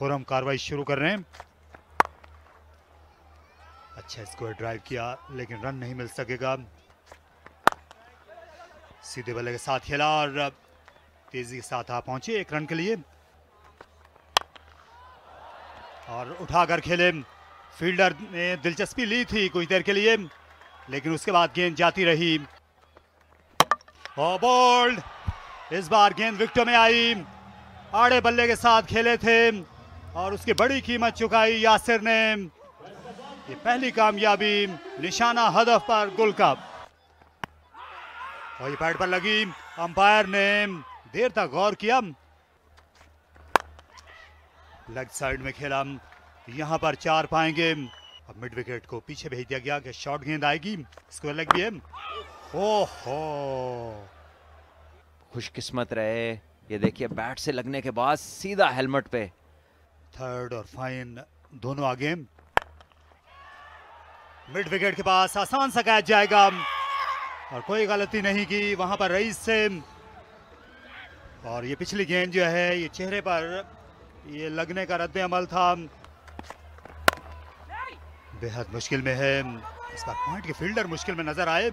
खुरम कार्रवाई शुरू कर रहे हैं। अच्छा स्क्वायर ड्राइव किया लेकिन रन नहीं मिल सकेगा। सीधे बल्ले के साथ खेला और तेजी के साथ आ पहुंचे 1 रन के लिए और उठाकर खेले। फील्डर ने दिलचस्पी ली थी कुछ देर के लिए लेकिन उसके बाद गेंद जाती रही और बोल्ड। इस बार गेंद विकेटों में आई। आड़े बल्ले के साथ खेले थे और उसकी बड़ी कीमत चुकाई यासिर ने। ये पहली कामयाबी, निशाना हदफ पर गुल का। और ये पैड पर लगी। अंपायर ने देर तक गौर किया। लेग साइड में खेला। यहां पर 4 पाएंगे। अब मिड विकेट को पीछे भेज दिया गया कि शॉर्ट गेंद आएगी। स्क्वायर लेग भी है। ओहो, खुशकिस्मत रहे। ये देखिए बैट से लगने के बाद सीधा हेलमेट पे। थर्ड और फाइन दोनों आगे। मिड विकेट के पास आसान सा कैच जाएगा और कोई गलती नहीं की वहां पर रईस से। और ये पिछली गेंद जो है ये चेहरे पर ये लगने का रद्द अमल था। बेहद मुश्किल में है। इस बार पॉइंट के फील्डर मुश्किल में नजर आए।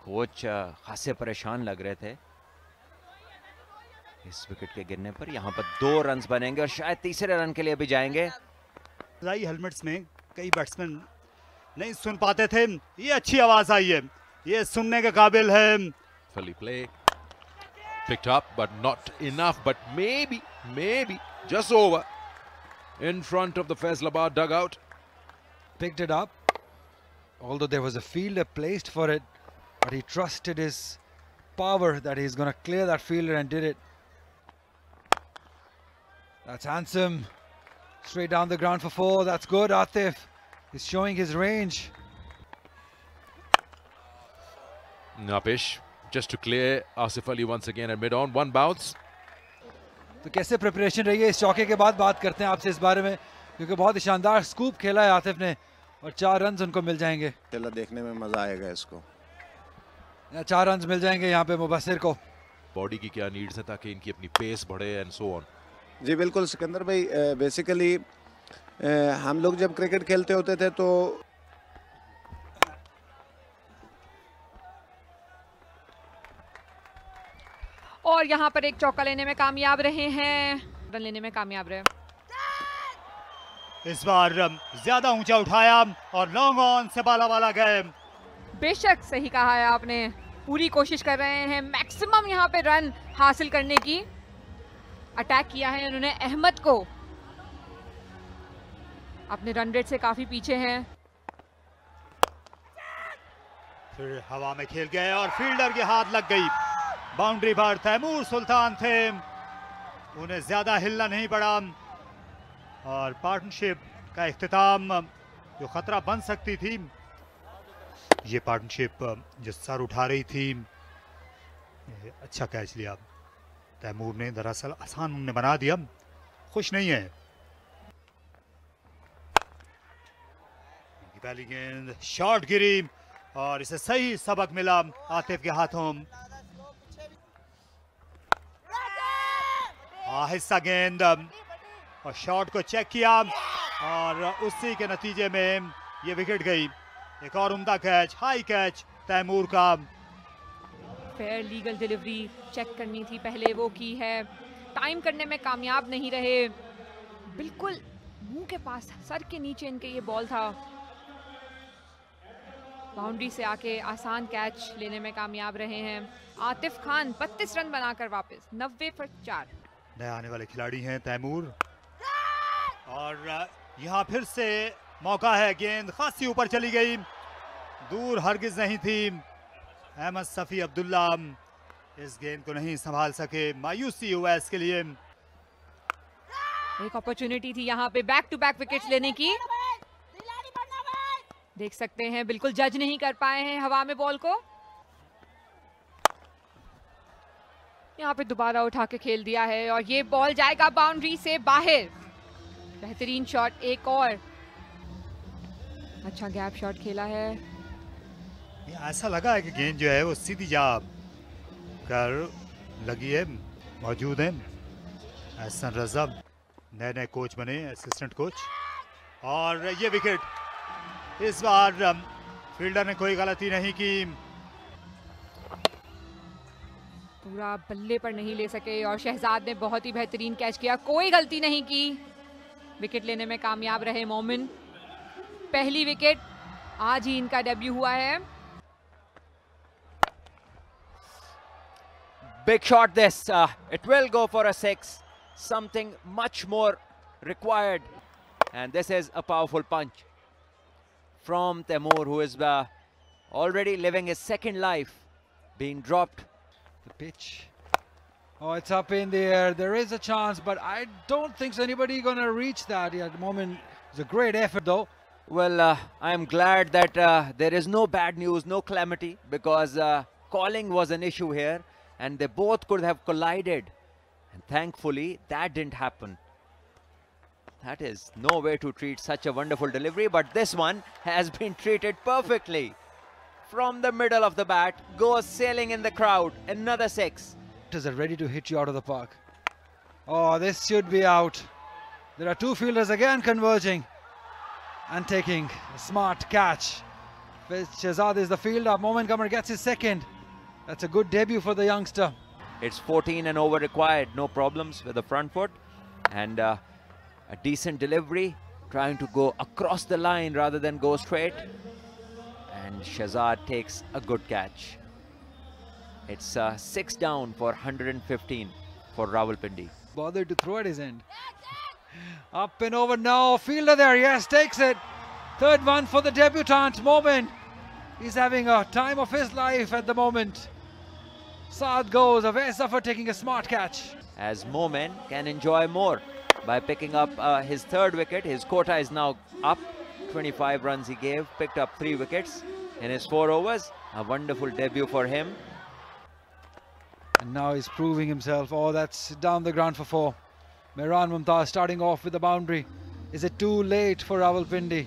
कोच खासे परेशान लग रहे थे इस विकेट के गिरने पर। यहाँ पर 2 रन बनेंगे और शायद तीसरे रन के लिए भी जाएंगे। हेलमेट्स में कई बैट्समैन नहीं सुन पाते थे। ये अच्छी आवाज आई है, ये सुनने के काबिल है। Fully play, picked up but not enough, but maybe just over in front of the Faisalabad dugout. Picked it up, although there was a fielder placed for it, but he trusted his power that he's going to clear that fielder and did it. That's handsome. Straight down the ground for 4. That's good. Atif is showing his range. Napish just to clear Asif Ali once again at mid-on. 1 bounce. तो कैसे preparation रही है इस चौके के बाद बात करते हैं आपसे इस बारे में, क्योंकि बहुत ही शानदार स्कूप खेला है आतिफ ने और 4 रन उनको मिल जाएंगे। खेला देखने में मजा आएगा इसको। 4 रन मिल जाएंगे यहाँ पे मुबस्सिर को। बॉडी की क्या नीड्स है ताकि इनकी अपनी पेस बढ़े एंड सो ऑन। जी बिल्कुल सिकंदर भाई, बेसिकली हम लोग जब क्रिकेट खेलते होते थे तो और यहाँ पर एक चौका लेने में कामयाब रहे हैं, रन लेने में कामयाब रहे। इस बार ज्यादा ऊंचा उठाया और लॉन्ग ऑन से बाला गए। बेशक सही कहा है आपने, पूरी कोशिश कर रहे हैं मैक्सिमम यहाँ पे रन हासिल करने की। अटैक किया है उन्होंने अहमद को, अपने रन रेट से काफी पीछे हैं। फिर हवा में खेल गए और फील्डर के हाथ लग गई। बाउंड्री पर तैमूर सुल्तान थे, उन्हें ज्यादा हिलना नहीं पड़ा और पार्टनरशिप का इख्तिताम जो खतरा बन सकती थी, ये पार्टनरशिप जो सर उठा रही थी, अच्छा कैच लिया तैमूर ने। दरअसल आसान उन्होंने बना दिया, खुश नहीं है। पहली गेंद शॉर्ट गिरी और इसे सही सबक मिला आतिफ के हाथों। आहिस्ता गेंद और शॉट को चेक किया और उसी के नतीजे में ये विकेट गई। एक और उम्दा कैच, हाई कैच तैमूर का। फेयर लीगल डिलीवरी चेक करनी थी पहले, वो की है। टाइम करने में कामयाब नहीं रहे, बिल्कुल मुंह के पास, सर के नीचे इनके ये बॉल था। बाउंड्री से आके आसान कैच लेने में कामयाब रहे हैं। आतिफ खान 32 रन बनाकर वापस 90 पर 4। नए आने वाले खिलाड़ी हैं तैमूर और यहाँ फिर से मौका है। गेंद खासी ऊपर चली गई, दूर हरगिज नहीं थी। अहमद सफी अब्दुल्ला इस गेंद को नहीं संभाल सके, मायूसी हुआ इसके लिए। एक अपॉर्चुनिटी थी यहाँ पे बैक टू बैक विकेट्स लेने की, देख सकते हैं बिल्कुल जज नहीं कर पाए हैं हवा में बॉल को। यहाँ पे दोबारा उठा के खेल दिया है और ये बॉल जाएगा बाउंड्री से बाहर। बेहतरीन शॉट, एक और अच्छा गैप शॉट खेला है। ऐसा लगा है कि गेंद जो है वो सीधी जा कर लगी है, मौजूद है। एहसन रज़ा नए नए कोच बने, असिस्टेंट कोच, और ये विकेट इस बार फील्डर ने कोई गलती नहीं की। पूरा बल्ले पर नहीं ले सके और शहजाद ने बहुत ही बेहतरीन कैच किया, कोई गलती नहीं की, विकेट लेने में कामयाब रहे मोमिन। पहली विकेट, आज ही इनका डेब्यू हुआ है। Big shot this. It will go for a 6. Something much more required. And this is a powerful punch from Taimur, who is already living his second life, being dropped. The pitch. Oh, it's up in the air. There is a chance, but I don't think anybody going to reach that at the moment. It's a great effort, though. Well, I am glad that there is no bad news, no calamity, because calling was an issue here, and they both could have collided. And thankfully, that didn't happen. That is no way to treat such a wonderful delivery, but this one has been treated perfectly. From the middle of the bat, goes sailing in the crowd. Another 6. Is ready to hit you out of the park. Oh, this should be out. There are two fielders again converging and taking a smart catch. Shehzad is the fielder. Momin Qamar gets his second. That's a good debut for the youngster. It's 14 and over required. No problems with the front foot. And a decent delivery. Trying to go across the line rather than go straight. And Shehzad takes a good catch. It's 6 down for 115 for Rawalpindi. Bothered to throw at his end. Up and over now. Fielder there. Yes, takes it. Third one for the debutant, Momin. He's having a time of his life at the moment. Saad goes. Away Zafar taking a smart catch. As Momin can enjoy more by picking up his third wicket. His quota is now up. 25 runs he gave. Picked up 3 wickets in his 4 overs. A wonderful debut for him. And now he's proving himself. Oh, that's down the ground for 4. Mehran Mumtaz starting off with the boundary. Is it too late for Rawalpindi?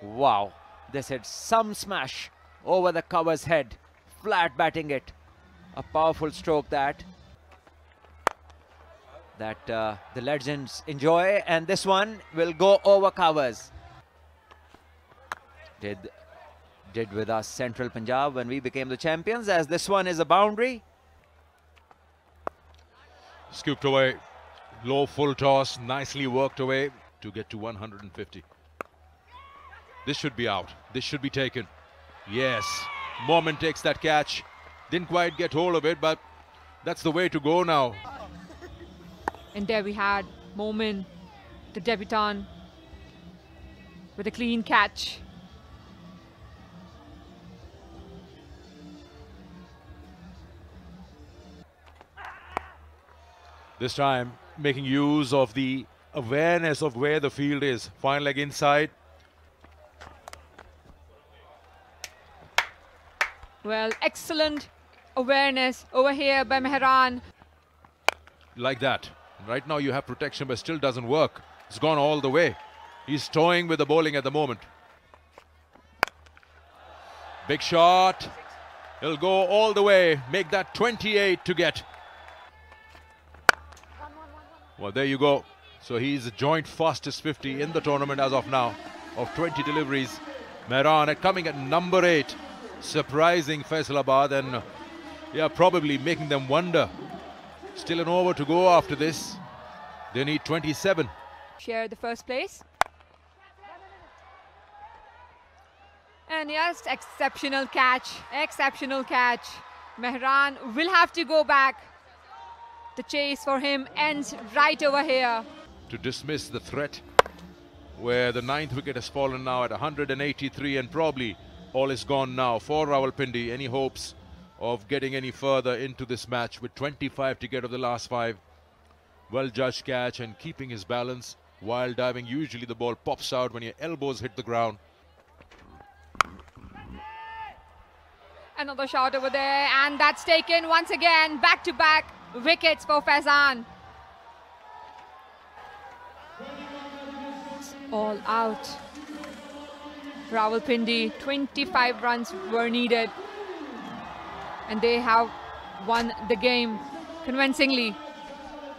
Wow, this hit some smash over the cover's head. Flat batting it. A powerful stroke that the legends enjoy, and this one will go over covers. Did with us Central Punjab when we became the champions, as this one is a boundary. Scooped away. Low full toss. Nicely worked away to get to 150. This should be out. This should be taken. Yes. Momin takes that catch. Didn't quite get hold of it, but that's the way to go now. And there we had Momin, the debutant, with a clean catch. This time making use of the awareness of where the field is. Fine leg inside. Well, excellent awareness over here by Mehran. Like that. Right now you have protection, but still doesn't work. It's gone all the way. He's toying with the bowling at the moment. Big shot. He'll go all the way. Make that 28 to get. Well, there you go. So he's a joint fastest 50 in the tournament as of now, of 20 deliveries. Mehran coming at number 8, surprising Faisalabad, and yeah, probably making them wonder. Still an over to go after this. They need 27. Share the first place. And yes, exceptional catch. Exceptional catch. Mehran will have to go back. The chase for him ends right over here. To dismiss the threat, where the 9th wicket has fallen now at 183, and probably all is gone now for Rawalpindi. Any hopes of getting any further into this match with 25 to get of the last 5? Well judged catch and keeping his balance while diving. Usually the ball pops out when your elbows hit the ground. Another shot over there, and that's taken once again. Back-to-back wickets for Faizan. All out. Rawalpindi, 25 runs were needed, and they have won the game. convincingly.